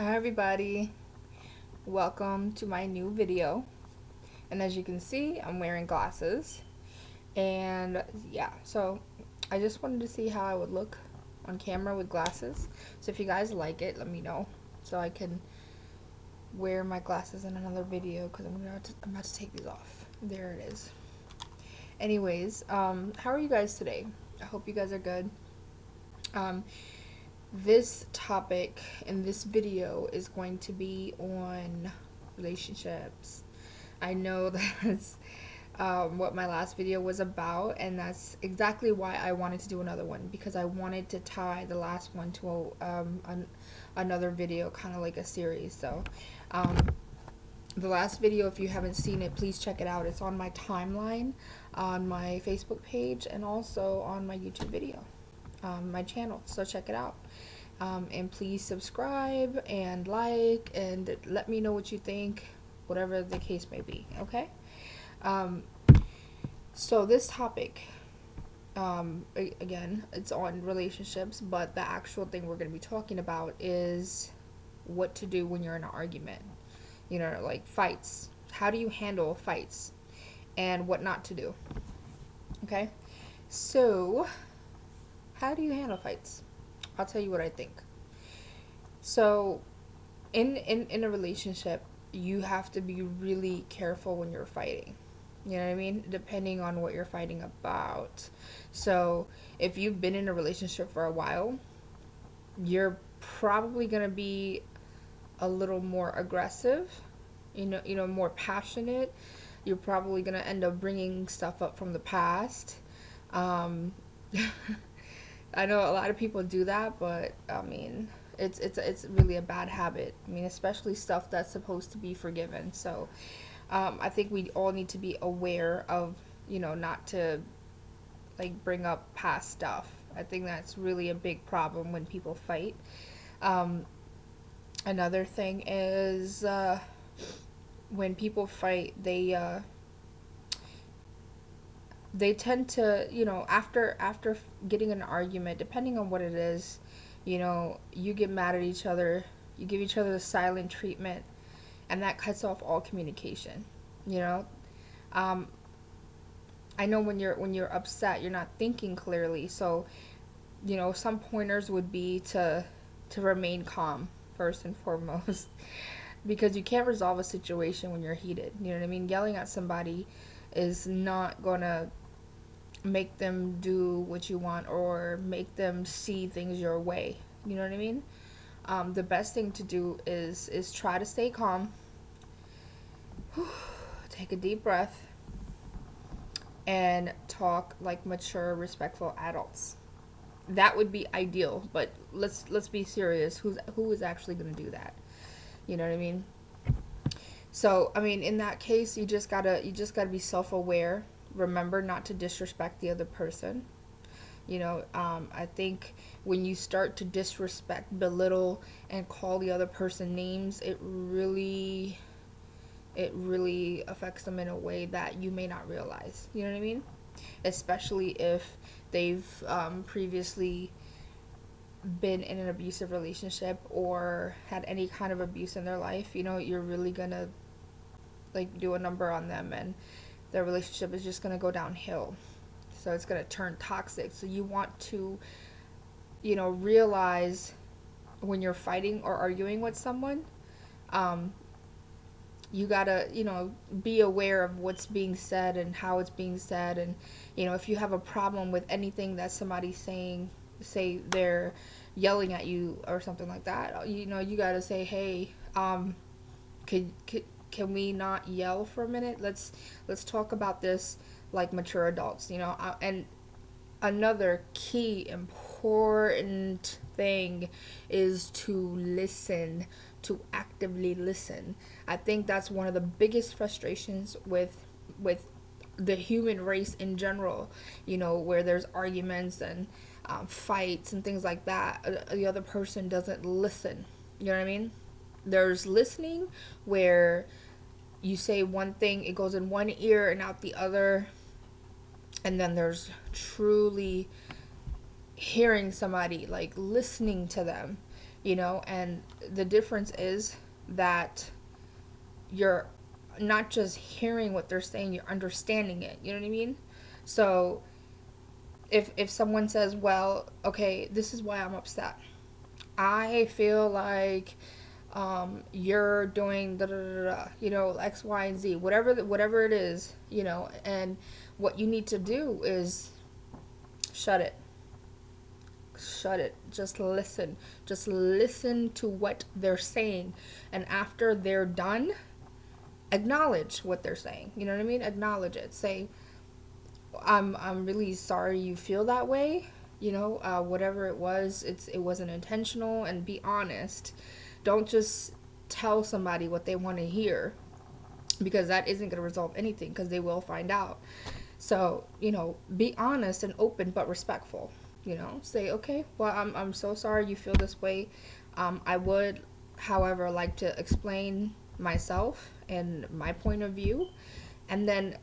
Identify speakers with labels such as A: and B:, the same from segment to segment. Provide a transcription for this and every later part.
A: Hi everybody, welcome to my new video. And as you can see, I'm wearing glasses. And yeah, so I just wanted to see how I would look on camera with glasses. So if you guys like it, let me know so I can wear my glasses in another video because I'm about to take these off. There it is. Anyways, how are you guys today? I hope you guys are good. Um, this topic in this video is going to be on relationships. I know that's what my last video was about, and that's exactly why I wanted to do another one, because I wanted to tie the last one to another video, kind of like a series. So the last video, if you haven't seen it, please check it out. It's on my timeline on my Facebook page and also on my YouTube video, my channel, so check it out. And please subscribe and like and let me know what you think, whatever the case may be, okay? So this topic, again, it's on relationships, but the actual thing we're going to be talking about is what to do when you're in an argument. You know, like fights. How do you handle fights and what not to do? Okay? So, how do you handle fights? I'll tell you what I think. So, in a relationship, you have to be really careful when you're fighting. You know what I mean? Depending on what you're fighting about. So, if you've been in a relationship for a while, you're probably going to be a little more aggressive, more passionate. You're probably going to end up bringing stuff up from the past. Um, I know a lot of people do that, but I mean, it's really a bad habit. I mean, especially stuff that's supposed to be forgiven. So, I think we all need to be aware of, not to like bring up past stuff. I think that's really a big problem when people fight. Um, Another thing is when people fight, they tend to, after getting an argument, depending on what it is, you get mad at each other, you give each other the silent treatment, and that cuts off all communication. You know, um, I know when you're upset, you're not thinking clearly. So, some pointers would be to remain calm first and foremost, because you can't resolve a situation when you're heated. You know what I mean? Yelling at somebody is not gonna make them do what you want or make them see things your way. You know what I mean? The best thing to do is try to stay calm. Take a deep breath and talk like mature, respectful adults. That would be ideal, but let's be serious. Who is actually going to do that? You know what I mean? So, I mean, in that case, you just gotta be self-aware. Remember not to disrespect the other person. I think when you start to disrespect, belittle, and call the other person names, it really affects them in a way that you may not realize. You know what I mean? Especially if they've previously been in an abusive relationship or had any kind of abuse in their life. You're really gonna like do a number on them, and their relationship is just gonna go downhill. So it's gonna turn toxic. So you want to, realize when you're fighting or arguing with someone, um, you gotta, be aware of what's being said and how it's being said. And, if you have a problem with anything that somebody's saying, say they're yelling at you or something like that, you gotta say, hey, can we not yell for a minute? Let's talk about this like mature adults, and another key important thing is to listen, to actively listen. I think that's one of the biggest frustrations with the human race in general, where there's arguments and fights and things like that. The other person doesn't listen. You know what I mean? There's listening where you say one thing, it goes in one ear and out the other. And then there's truly hearing somebody, like listening to them, And the difference is that you're not just hearing what they're saying, you're understanding it. You know what I mean? So if someone says, well, okay, this is why I'm upset. I feel like you're doing da da da da, X, Y, and Z, whatever it is, and what you need to do is shut it. Shut it. Just listen to what they're saying, and after they're done, acknowledge what they're saying. You know what I mean? Acknowledge it. Say, I'm really sorry you feel that way. Whatever it was, it wasn't intentional, and be honest. Don't just tell somebody what they want to hear, because that isn't going to resolve anything, because they will find out. So, be honest and open but respectful. Say, okay, well, I'm so sorry you feel this way. I would, however, like to explain myself and my point of view, and then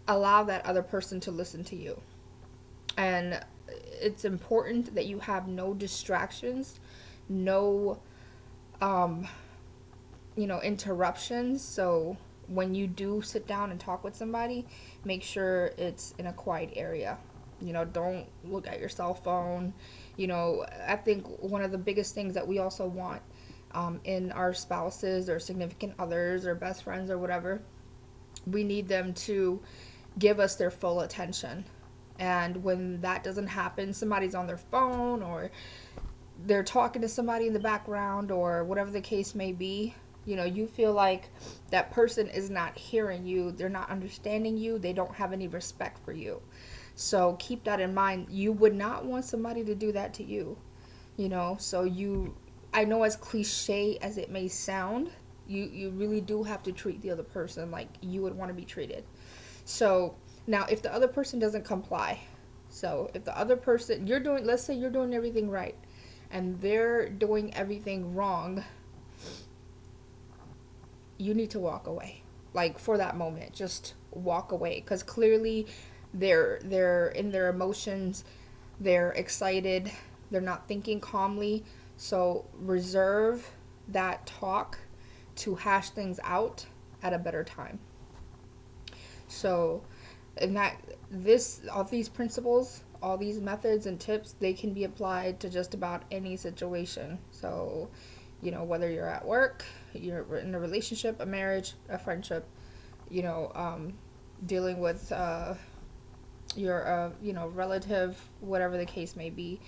A: allow that other person to listen to you. And it's important that you have no distractions, no interruptions. So when you do sit down and talk with somebody, make sure it's in a quiet area. Don't look at your cell phone. I think one of the biggest things that we also want in our spouses or significant others or best friends or whatever, we need them to give us their full attention. And when that doesn't happen, somebody's on their phone, or they're talking to somebody in the background, or whatever the case may be, you feel like that person is not hearing you, they're not understanding you, they don't have any respect for you. So keep that in mind. You would not want somebody to do that to you. So I know, as cliche as it may sound, you really do have to treat the other person like you would want to be treated. So now, if the other person doesn't comply, so if the other person, let's say you're doing everything right, and they're doing everything wrong, you need to walk away. Like, for that moment, just walk away, because clearly they're in their emotions, they're excited, they're not thinking calmly. So reserve that talk to hash things out at a better time. So, and all these principles, all these methods and tips, they can be applied to just about any situation. So, whether you're at work, you're in a relationship, a marriage, a friendship, dealing with your relative, whatever the case may be.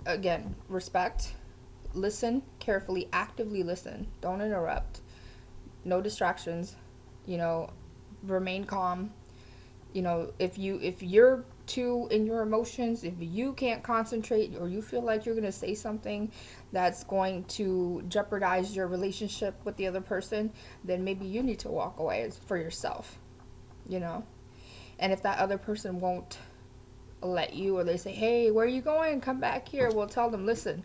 A: Again, respect, listen carefully, actively listen, don't interrupt, no distractions, remain calm. If you're too in your emotions, if you can't concentrate, or you feel like you're going to say something that's going to jeopardize your relationship with the other person, then maybe you need to walk away for yourself. And if that other person won't let you, or they say, hey, where are you going, come back here, well, tell them, listen,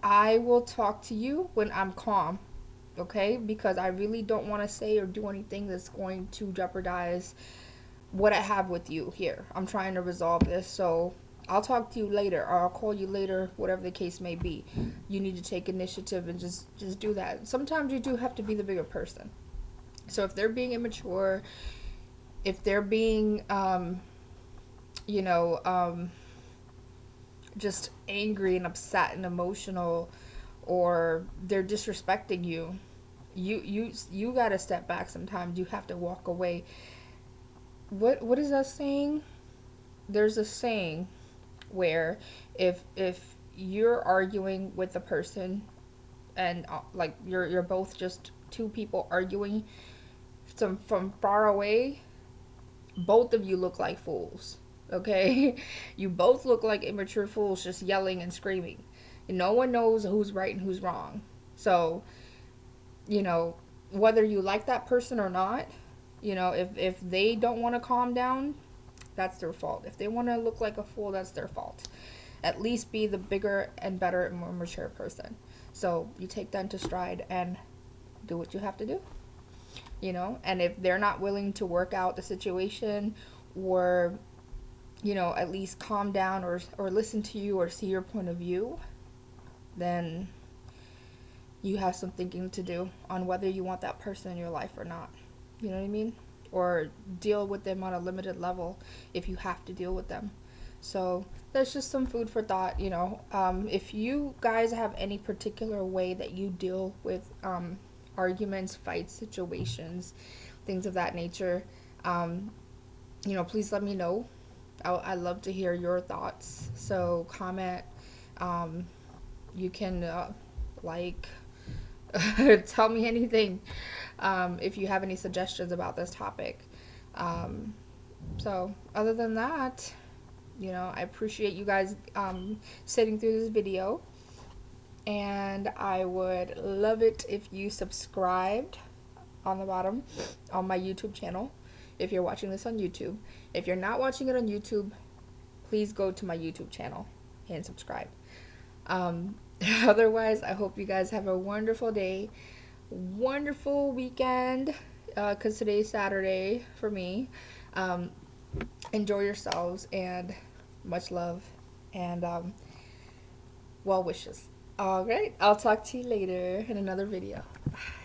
A: I will talk to you when I'm calm. Okay, because I really don't want to say or do anything that's going to jeopardize what I have with you here. I'm trying to resolve this, so I'll talk to you later, or I'll call you later, whatever the case may be. You need to take initiative and just do that. Sometimes you do have to be the bigger person. So if they're being immature, if they're being just angry and upset and emotional, or they're disrespecting you, you gotta step back sometimes. You have to walk away. What is that saying? There's a saying where if you're arguing with a person, and like you're both just two people arguing from far away, both of you look like fools. Okay? You both look like immature fools, just yelling and screaming. No one knows who's right and who's wrong. So, whether you like that person or not, if they don't want to calm down, that's their fault. If they want to look like a fool, that's their fault. At least be the bigger and better and more mature person. So you take that into stride and do what you have to do. And if they're not willing to work out the situation, or at least calm down or listen to you or see your point of view, then you have some thinking to do on whether you want that person in your life or not. You know what I mean? Or deal with them on a limited level if you have to deal with them. So that's just some food for thought. If you guys have any particular way that you deal with arguments, fights, situations, things of that nature, please let me know. I love to hear your thoughts. So comment. You can like tell me anything if you have any suggestions about this topic. So other than that, I appreciate you guys sitting through this video, and I would love it if you subscribed on the bottom on my YouTube channel if you're watching this on YouTube. If you're not watching it on YouTube, please go to my YouTube channel and subscribe. Otherwise, I hope you guys have a wonderful day, wonderful weekend, because today's Saturday for me. Enjoy yourselves, and much love and well wishes. All right, I'll talk to you later in another video. Bye.